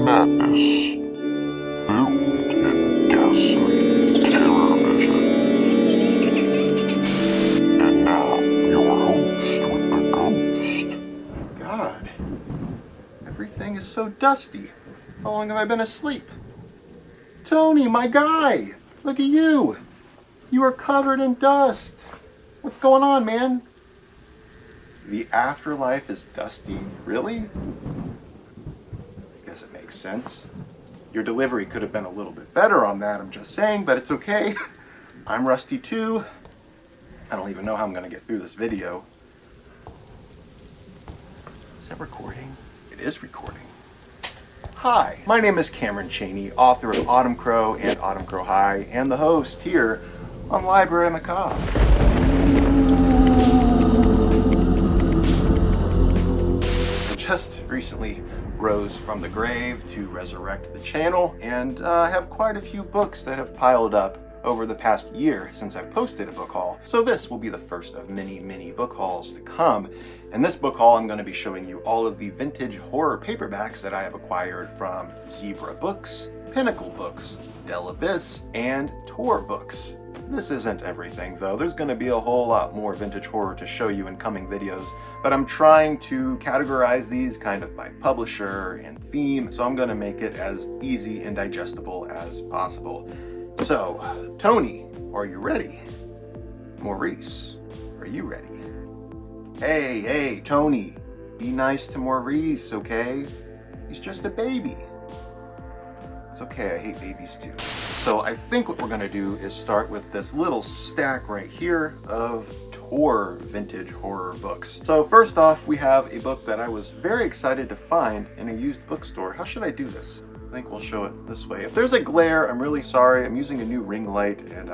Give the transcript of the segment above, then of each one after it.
madness, filled in ghastly terror vision. And now, your host with the ghost. God, everything is so dusty. How long have I been asleep? Tony, my guy! Look at you! You are covered in dust. What's going on, man? The afterlife is dusty? Really? I guess it makes sense. Your delivery could have been a little bit better on that, I'm just saying, but it's okay. I'm rusty too. I don't even know how I'm gonna get through this video. Is that recording? It is recording. Hi, my name is Cameron Chaney, author of Autumn Crow and Autumn Crow High, and the host here on Library Macabre. I just recently rose from the grave to resurrect the channel, and I have quite a few books that have piled up over the past year since I've posted a book haul. So this will be the first of many book hauls to come. In this book haul, I'm going to be showing you all of the vintage horror paperbacks that I have acquired from Zebra Books, Pinnacle Books, Dell and Tor Books. This isn't everything though. There's going to be a whole lot more vintage horror to show you in coming videos, but I'm trying to categorize these kind of by publisher and theme, so I'm going to make it as easy and digestible as possible. So, Tony, are you ready? Maurice, are you ready? Hey, Tony, be nice to Maurice, okay? He's just a baby. It's okay, I hate babies too. So I think what we're gonna do is start with this little stack right here of Tor vintage horror books. So first off, we have a book that I was very excited to find in a used bookstore. How should I do this? I think we'll show it this way. If there's a glare, I'm really sorry. I'm using a new ring light, and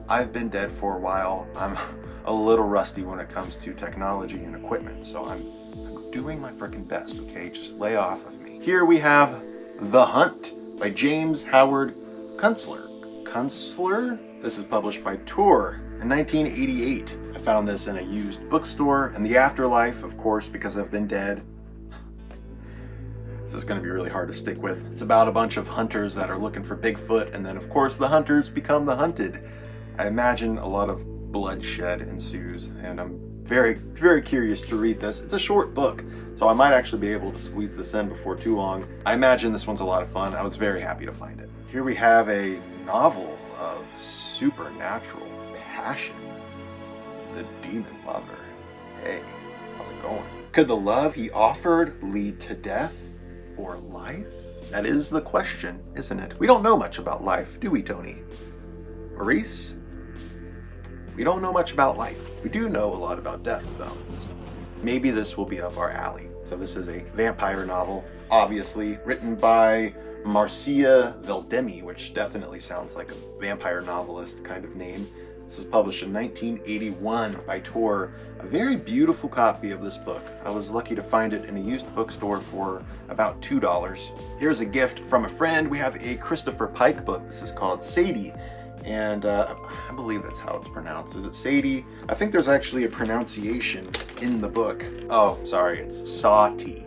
I've been dead for a while. I'm a little rusty when it comes to technology and equipment, so I'm doing my freaking best, okay? Just lay off of me. Here we have The Hunt by James Howard Kunstler. Kunstler? This is published by Tor in 1988. I found this in a used bookstore, and the afterlife, of course, because I've been dead. This is going to be really hard to stick with. It's about a bunch of hunters that are looking for Bigfoot, and then of course the hunters become the hunted. I imagine a lot of bloodshed ensues, and I'm very curious to read this. It's a short book, so I might actually be able to squeeze this in before too long. I imagine this one's a lot of fun. I was very happy to find it. Here we have a novel of supernatural passion. The Demon Lover. Hey, how's it going? Could the love he offered lead to death? Or life? That is the question, isn't it? We don't know much about life, do we, Tony? Maurice? We don't know much about life. We do know a lot about death, though. So maybe this will be up our alley. So this is a vampire novel, obviously, written by Marcia Veldemi, which definitely sounds like a vampire novelist kind of name. This was published in 1981 by Tor. A very beautiful copy of this book. I was lucky to find it in a used bookstore for about $2. Here's a gift from a friend. We have a Christopher Pike book. This is called Sadie, and I believe that's how it's pronounced. Is it Sadie? I think there's actually a pronunciation in the book. Oh, sorry, it's Sati.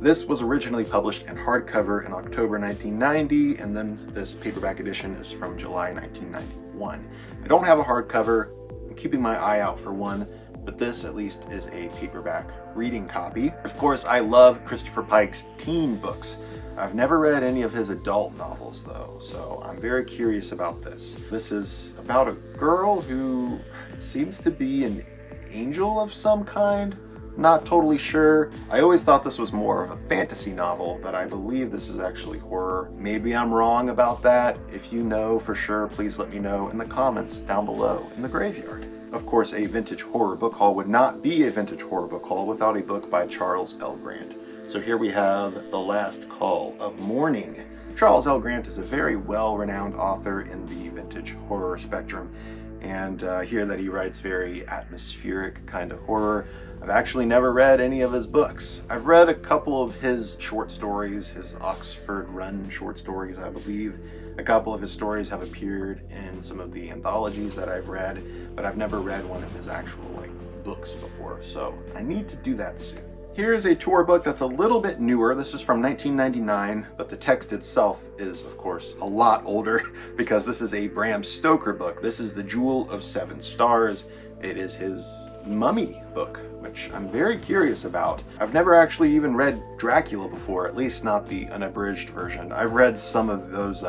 This was originally published in hardcover in October 1990, and then this paperback edition is from July 1991. I don't have a hardcover. I'm keeping my eye out for one, but this at least is a paperback reading copy. Of course, I love Christopher Pike's teen books. I've never read any of his adult novels though, so I'm very curious about this. This is about a girl who seems to be an angel of some kind. Not totally sure. I always thought this was more of a fantasy novel, but I believe this is actually horror. Maybe I'm wrong about that. If you know for sure, please let me know in the comments down below in the graveyard. Of course, a vintage horror book haul would not be a vintage horror book haul without a book by Charles L. Grant. So here we have The Last Call of Morning. Charles L. Grant is a very well-renowned author in the vintage horror spectrum, and here that he writes very atmospheric kind of horror. I've actually never read any of his books. I've read a couple of his short stories, his Oxford Run short stories, I believe. A couple of his stories have appeared in some of the anthologies that I've read, but I've never read one of his actual books before, so I need to do that soon. Here's a Tor book that's a little bit newer. This is from 1999, but the text itself is, of course, a lot older because this is a Bram Stoker book. This is The Jewel of Seven Stars. It is his mummy book, which I'm very curious about. I've never actually even read Dracula before, at least not the unabridged version. I've read some of those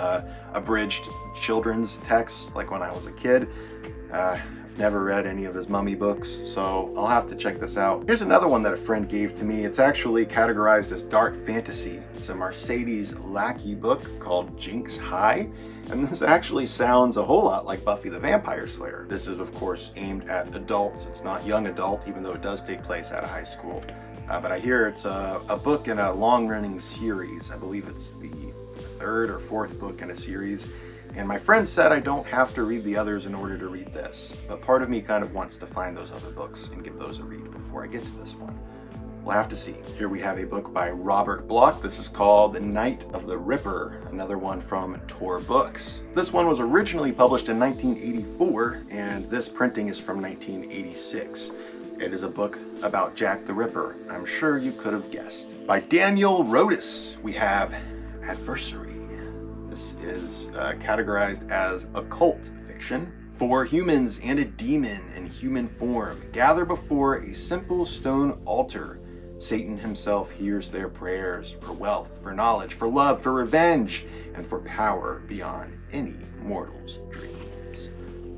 abridged children's texts, like when I was a kid. I've never read any of his mummy books, so I'll have to check this out. Here's another one that a friend gave to me. It's actually categorized as dark fantasy. It's a Mercedes Lackey book called Jinx High, and this actually sounds a whole lot like Buffy the Vampire Slayer. This is, of course, aimed at adults. It's not young adult, even though it does take place at a high school. But I hear it's a book in a long-running series. I believe it's the third or fourth book in a series. And my friend said I don't have to read the others in order to read this, but part of me kind of wants to find those other books and give those a read before I get to this one. We'll have to see. Here we have a book by Robert Bloch. This is called The Night of the Ripper, another one from Tor Books. This one was originally published in 1984, and this printing is from 1986. It is a book about Jack the Ripper. I'm sure you could have guessed. By Daniel Rodas, we have Adversary. This is categorized as occult fiction. 4 humans and a demon in human form gather before a simple stone altar. Satan himself hears their prayers for wealth, for knowledge, for love, for revenge, and for power beyond any mortal's dreams.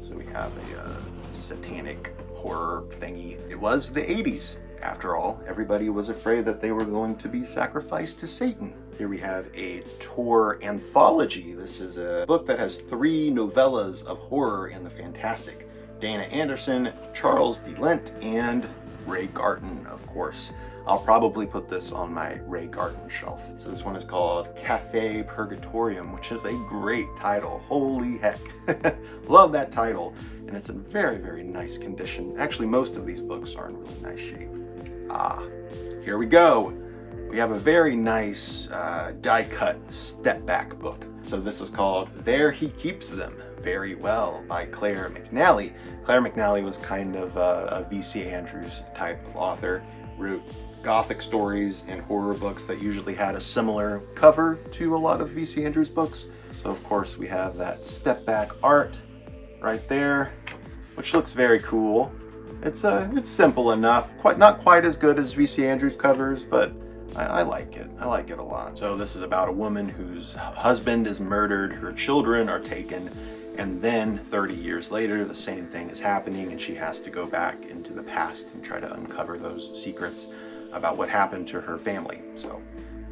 So we have a satanic horror thingy. It was the 80s. After all, everybody was afraid that they were going to be sacrificed to Satan. Here we have a Tor anthology. This is a book that has 3 novellas of horror and the fantastic. Dana Anderson, Charles D. Lent, and Ray Garton, of course. I'll probably put this on my Ray Garton shelf. So this one is called Cafe Purgatorium, which is a great title. Holy heck. Love that title. And it's in very, very nice condition. Actually, most of these books are in really nice shape. Here we go. We have a very nice die-cut step-back book. So this is called There He Keeps Them Very Well by Claire McNally. Claire McNally was kind of a V.C. Andrews type of author. Wrote gothic stories and horror books that usually had a similar cover to a lot of V.C. Andrews books. So of course we have that step-back art right there, which looks very cool. It's simple enough, not quite as good as V.C. Andrews covers, but I like it. I like it a lot. So this is about a woman whose husband is murdered, her children are taken, and then 30 years later, the same thing is happening, and she has to go back into the past and try to uncover those secrets about what happened to her family. So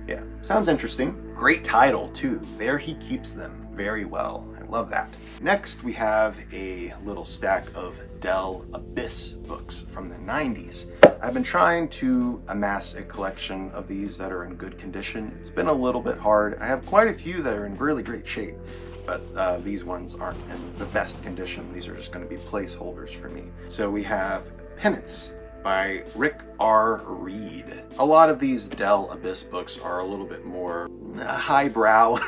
yeah, sounds interesting. Great title too. There He Keeps Them Very Well. I love that. Next, we have a little stack of Dell Abyss books from the 90s. I've been trying to amass a collection of these that are in good condition. It's been a little bit hard. I have quite a few that are in really great shape, but these ones aren't in the best condition. These are just going to be placeholders for me. So we have Penance by Rick R. Reed. A lot of these Dell Abyss books are a little bit more highbrow.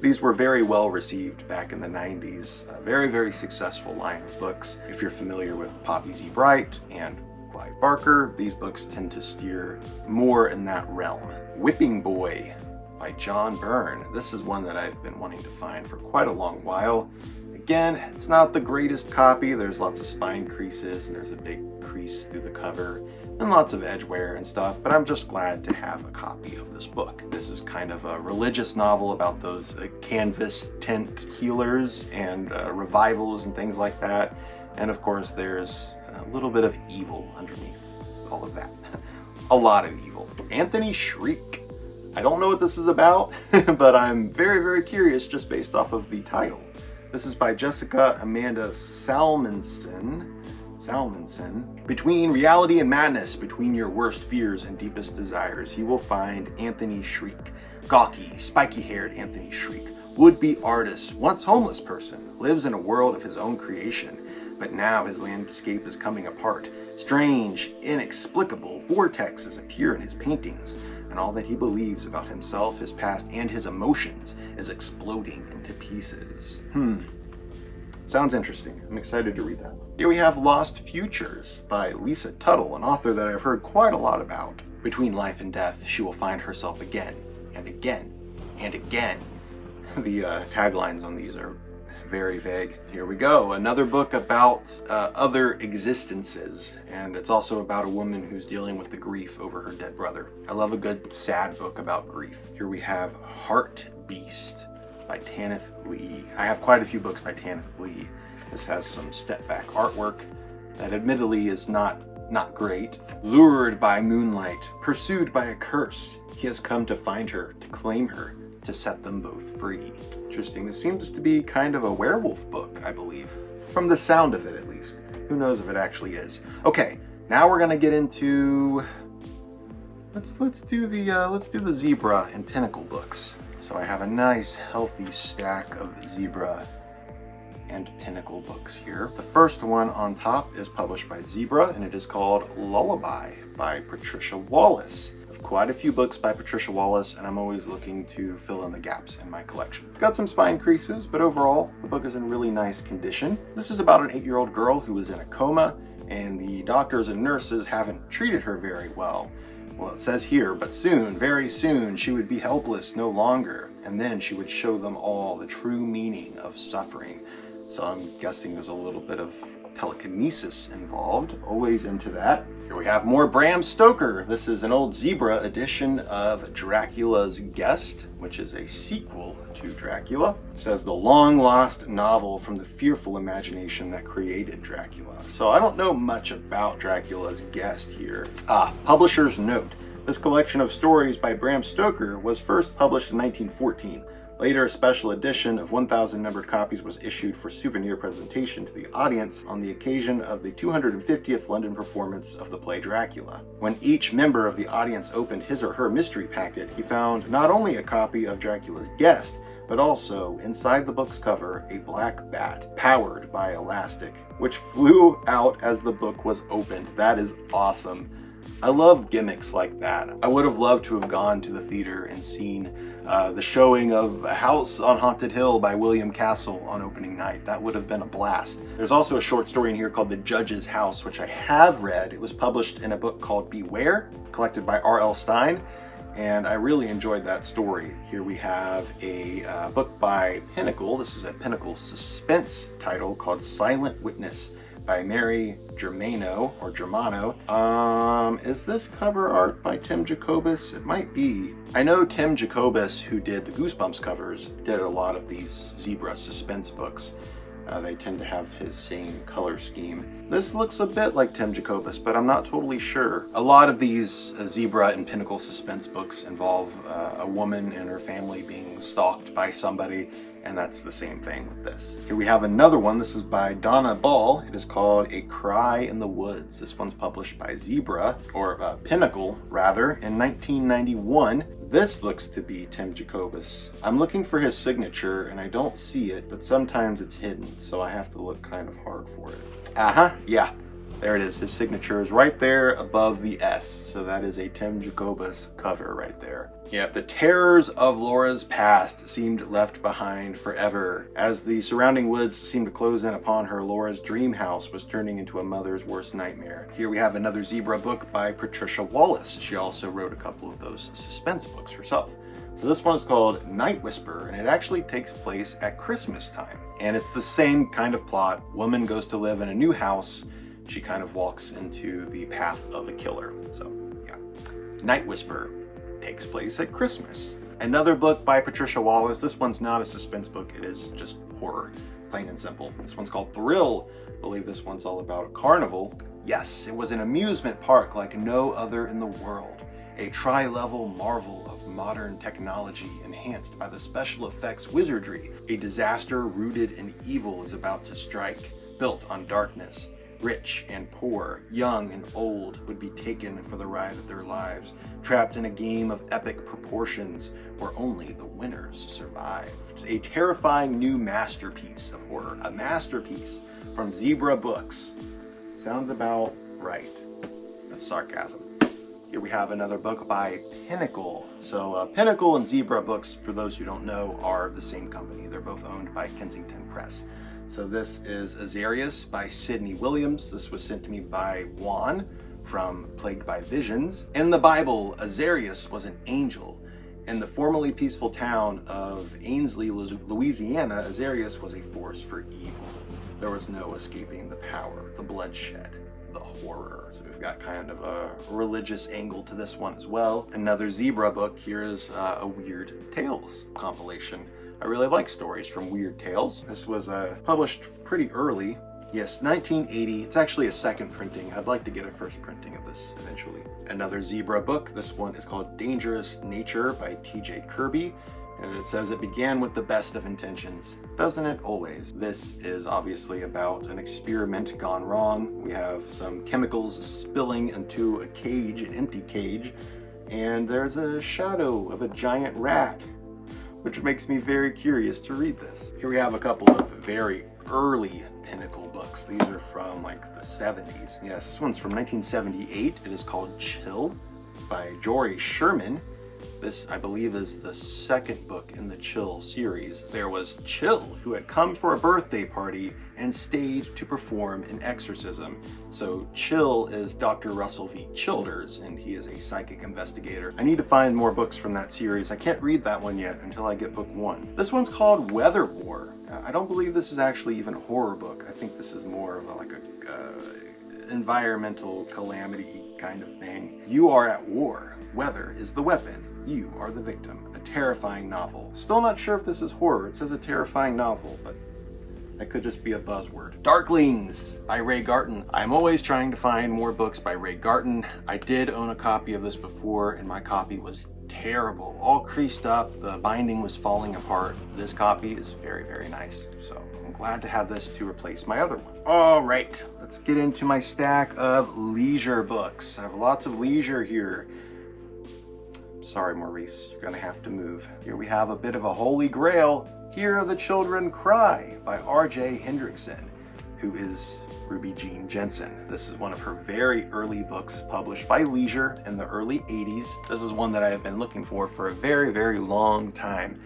These were very well received back in the 90s. A very, very successful line of books. If you're familiar with Poppy Z. Bright and Clive Barker, these books tend to steer more in that realm. Whipping Boy by John Byrne. This is one that I've been wanting to find for quite a long while. Again, it's not the greatest copy. There's lots of spine creases and there's a big crease through the cover and lots of edge wear and stuff, but I'm just glad to have a copy of this book. This is kind of a religious novel about those canvas tent healers and revivals and things like that. And of course, there's a little bit of evil underneath all of that. A lot of evil. Anthony Shriek. I don't know what this is about, but I'm very, very curious just based off of the title. This is by Jessica Amanda Salmonson. Between reality and madness, between your worst fears and deepest desires, you will find Anthony Shriek. Gawky, spiky-haired Anthony Shriek, would-be artist, once homeless person, lives in a world of his own creation, but now his landscape is coming apart. Strange, inexplicable vortexes appear in his paintings, and all that he believes about himself, his past, and his emotions is exploding into pieces. Sounds interesting. I'm excited to read that. Here we have Lost Futures by Lisa Tuttle, an author that I've heard quite a lot about. Between life and death, she will find herself again and again and again. The taglines on these are very vague. Here we go. Another book about other existences, and it's also about a woman who's dealing with the grief over her dead brother. I love a good sad book about grief. Here we have Heart Beast by Tanith Lee. I have quite a few books by Tanith Lee. This has some step-back artwork that admittedly is not great. Lured by moonlight, pursued by a curse, he has come to find her, to claim her, to set them both free. Interesting. This seems to be kind of a werewolf book, I believe. From the sound of it, at least. Who knows if it actually is. Okay, now we're gonna get into... Let's do the Zebra and Pinnacle books. So I have a nice, healthy stack of Zebra and Pinnacle books here. The first one on top is published by Zebra, and it is called Lullaby by Patricia Wallace. I have quite a few books by Patricia Wallace, and I'm always looking to fill in the gaps in my collection. It's got some spine creases, but overall, the book is in really nice condition. This is about an 8-year-old girl who is in a coma, and the doctors and nurses haven't treated her very well. Well, it says here, but soon, very soon, she would be helpless no longer, and then she would show them all the true meaning of suffering. So I'm guessing there's a little bit of telekinesis involved. Always into that. Here we have more Bram Stoker. This is an old Zebra edition of Dracula's Guest, which is a sequel to Dracula. It says the long-lost novel from the fearful imagination that created Dracula. So I don't know much about Dracula's Guest here. Publisher's note. This collection of stories by Bram Stoker was first published in 1914. Later, a special edition of 1,000 numbered copies was issued for souvenir presentation to the audience on the occasion of the 250th London performance of the play Dracula. When each member of the audience opened his or her mystery packet, he found not only a copy of Dracula's Guest, but also, inside the book's cover, a black bat powered by elastic, which flew out as the book was opened. That is awesome. I love gimmicks like that. I would have loved to have gone to the theater and seen the showing of A House on Haunted Hill by William Castle on opening night. That would have been a blast. There's also a short story in here called The Judge's House, which I have read. It was published in a book called Beware, collected by R.L. Stein, and I really enjoyed that story. Here we have a book by Pinnacle. This is a Pinnacle suspense title called Silent Witness by Mary Germano. Is this cover art by Tim Jacobus? It might be. I know Tim Jacobus, who did the Goosebumps covers, did a lot of these Zebra suspense books. They tend to have his same color scheme. This looks a bit like Tim Jacobus, but I'm not totally sure. A lot of these Zebra and Pinnacle suspense books involve a woman and her family being stalked by somebody, and that's the same thing with this. Here we have another one. This is by Donna Ball. It is called A Cry in the Woods. This one's published by Zebra, or Pinnacle rather, in 1991. This looks to be Tim Jacobus. I'm looking for his signature and I don't see it, but sometimes it's hidden, so I have to look kind of hard for it. Yeah, there it is. His signature is right there above the S, so that is a Tim Jacobus cover right there. Yeah, the terrors of Laura's past seemed left behind forever. As the surrounding woods seemed to close in upon her, Laura's dream house was turning into a mother's worst nightmare. Here we have another Zebra book by Patricia Wallace. She also wrote a couple of those suspense books herself. So this one is called Night Whisper, and it actually takes place at Christmas time. And it's the same kind of plot. Woman goes to live in a new house. She kind of walks into the path of a killer. So, yeah. Night Whisper takes place at Christmas. Another book by Patricia Wallace. This one's not a suspense book. It is just horror, plain and simple. This one's called Thrill. I believe this one's all about a carnival. Yes, it was an amusement park like no other in the world. A tri-level marvel of modern technology enhanced by the special effects wizardry. A disaster rooted in evil is about to strike, built on darkness. Rich and poor, young and old would be taken for the ride of their lives, trapped in a game of epic proportions where only the winners survived. A terrifying new masterpiece of horror. A masterpiece from Zebra Books. Sounds about right. That's sarcasm. Here we have another book by Pinnacle. So Pinnacle and Zebra Books, for those who don't know, are the same company. They're both owned by Kensington Press. So this is Azarius by Sidney Williams. This was sent to me by Juan from Plagued by Visions. In the Bible, Azarius was an angel. In the formerly peaceful town of Ainsley, Louisiana, Azarius was a force for evil. There was no escaping the power, the bloodshed, the horror. So we've got kind of a religious angle to this one as well. Another Zebra book. Here is a Weird Tales compilation. I really like stories from Weird Tales. This was published pretty early. Yes, 1980. It's actually a second printing. I'd like to get a first printing of this eventually. Another Zebra book. This one is called Dangerous Nature by T.J. Kirby. And it says it began with the best of intentions. Doesn't it always? This is obviously about an experiment gone wrong. We have some chemicals spilling into a cage, an empty cage, and there's a shadow of a giant rat, which makes me very curious to read this. Here we have a couple of very early Pinnacle books. These are from like the 70s. Yes, this one's from 1978. It is called Chill by Jory Sherman. This, I believe, is the second book in the Chill series. There was Chill, who had come for a birthday party and stayed to perform an exorcism. So Chill is Dr. Russell V. Childers, and he is a psychic investigator. I need to find more books from that series. I can't read that one yet until I get book one. This one's called Weather War. I don't believe this is actually even a horror book. I think this is more of like a environmental calamity kind of thing. You are at war. Weather is the weapon. You are the victim. A terrifying novel. Still not sure if this is horror. It says a terrifying novel, but that could just be a buzzword. Darklings by Ray Garton. I'm always trying to find more books by Ray Garton. I did own a copy of this before, and my copy was terrible. All creased up. The binding was falling apart. This copy is very, very nice. So I'm glad to have this to replace my other one. All right, let's get into my stack of leisure books. I have lots of leisure here. Sorry, Maurice, you're gonna have to move. Here we have a bit of a holy grail. Hear the Children Cry by R.J. Hendrickson, who is Ruby Jean Jensen. This is one of her very early books published by Leisure in the early 80s. This is one that I have been looking for a very, very long time.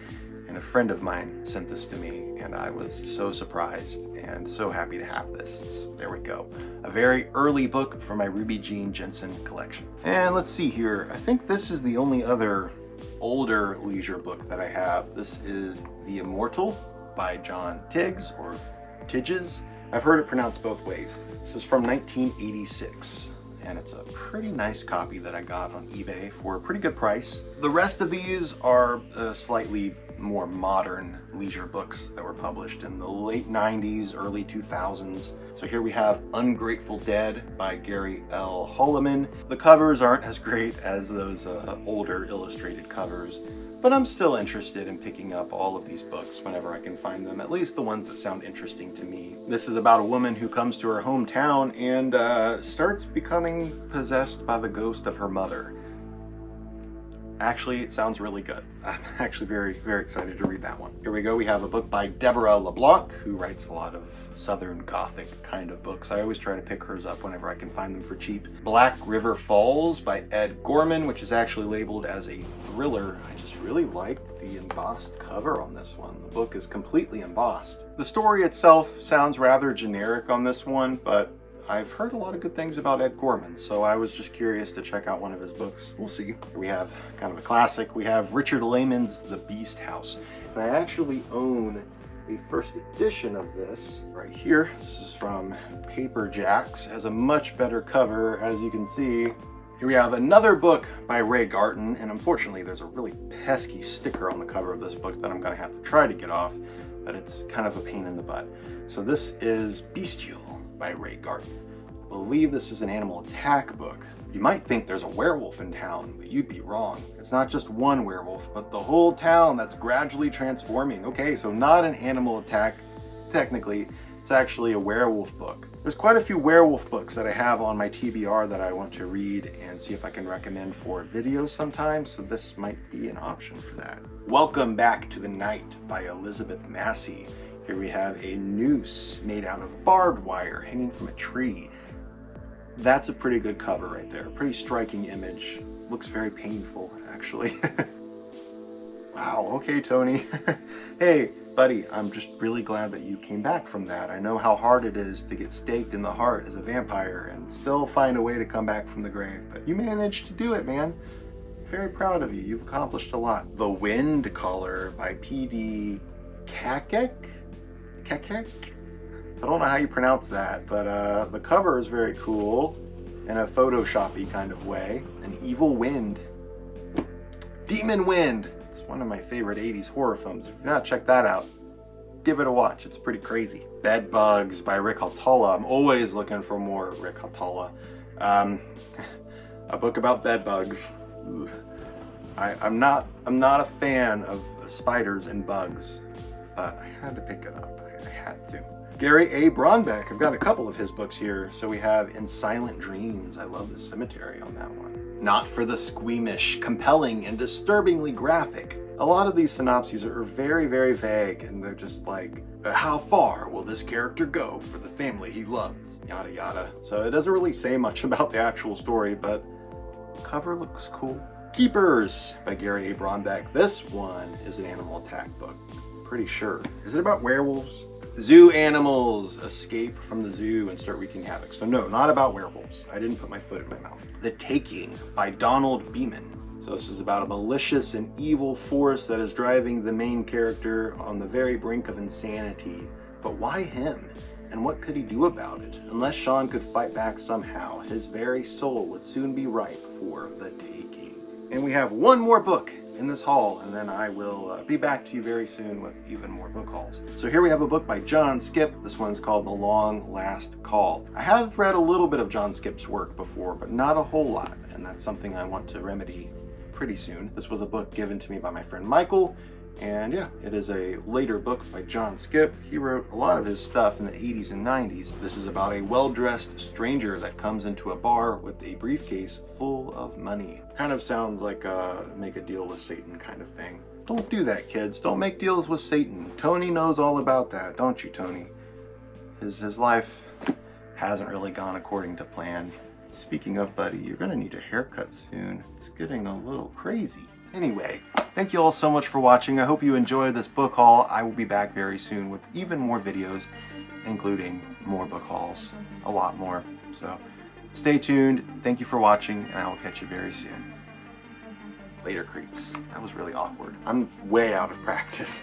And a friend of mine sent this to me, and I was so surprised and so happy to have this. So there we go. A very early book for my Ruby Jean Jensen collection. And let's see here. I think this is the only other older leisure book that I have. This is The Immortal by John Tigges, or Tidges. I've heard it pronounced both ways. This is from 1986. And it's a pretty nice copy that I got on eBay for a pretty good price. The rest of these are slightly more modern leisure books that were published in the late 90s, early 2000s. So here we have Ungrateful Dead by Gary L. Holloman. The covers aren't as great as those older illustrated covers, but I'm still interested in picking up all of these books whenever I can find them, at least the ones that sound interesting to me. This is about a woman who comes to her hometown and starts becoming possessed by the ghost of her mother. Actually, it sounds really good. I'm actually very, very excited to read that one. Here we go. We have a book by Deborah LeBlanc, who writes a lot of Southern Gothic kind of books. I always try to pick hers up whenever I can find them for cheap. Black River Falls by Ed Gorman, which is actually labeled as a thriller. I just really like the embossed cover on this one. The book is completely embossed. The story itself sounds rather generic on this one, but I've heard a lot of good things about Ed Gorman, so I was just curious to check out one of his books. We'll see. Here we have kind of a classic. We have Richard Lehman's The Beast House. And I actually own a first edition of this right here. This is from Paperbacks. It has a much better cover, as you can see. Here we have another book by Ray Garton, and unfortunately there's a really pesky sticker on the cover of this book that I'm gonna have to try to get off, but it's kind of a pain in the butt. So this is Bestial by Ray Garton. I believe this is an animal attack book. You might think there's a werewolf in town, but you'd be wrong. It's not just one werewolf, but the whole town that's gradually transforming. Okay, so not an animal attack, technically. It's actually a werewolf book. There's quite a few werewolf books that I have on my TBR that I want to read and see if I can recommend for videos sometime, so this might be an option for that. Welcome Back to the Night by Elizabeth Massey. Here we have a noose made out of barbed wire hanging from a tree. That's a pretty good cover right there. Pretty striking image. Looks very painful, actually. Wow, okay, Tony. Hey, Buddy, I'm just really glad that you came back from that. I know how hard it is to get staked in the heart as a vampire and still find a way to come back from the grave, but you managed to do it, man. Very proud of you. You've accomplished a lot. The Wind Caller by P.D. Kakek? Kakek? I don't know how you pronounce that, but the cover is very cool in a Photoshop-y kind of way. An evil wind. Demon Wind! It's one of my favorite 80s horror films. If you've not checked that out, give it a watch. It's pretty crazy. Bed Bugs by Rick Hatala. I'm always looking for more Rick Hatala. A book about bed bugs. I'm not a fan of spiders and bugs, but I had to pick it up. I had to. Gary A. Bronbeck. I've got a couple of his books here. So we have In Silent Dreams. I love the cemetery on that one. Not for the Squeamish, compelling and disturbingly graphic. A lot of these synopses are very, very vague, and they're just like, how far will this character go for the family he loves? Yada yada. So it doesn't really say much about the actual story, but the cover looks cool. Keepers by Gary A. Bronbeck. This one is an animal attack book. I'm pretty sure. Is it about werewolves? Zoo animals escape from the zoo and start wreaking havoc. So no, not about werewolves. I didn't put my foot in my mouth. The Taking by Donald Beeman. So this is about a malicious and evil force that is driving the main character on the very brink of insanity. But why him? And what could he do about it? Unless Sean could fight back somehow, his very soul would soon be ripe for the taking. And we have one more book in this haul, and then I will be back to you very soon with even more book hauls. So here we have a book by John Skipp. This one's called The Long Last Call. I have read a little bit of John Skipp's work before, but not a whole lot, and that's something I want to remedy pretty soon. This was a book given to me by my friend Michael, and yeah, it is a later book by John Skipp. He wrote a lot of his stuff in the 80s and 90s. This is about a well-dressed stranger that comes into a bar with a briefcase full of money. Kind of sounds like a make a deal with Satan kind of thing. Don't do that, kids. Don't make deals with Satan. Tony knows all about that, don't you, Tony? His life hasn't really gone according to plan. Speaking of, buddy, you're gonna need a haircut soon. It's getting a little crazy. Anyway, thank you all so much for watching. I hope you enjoyed this book haul. I will be back very soon with even more videos, including more book hauls, a lot more. So stay tuned. Thank you for watching, and I will catch you very soon. Later, creeps. That was really awkward. I'm way out of practice.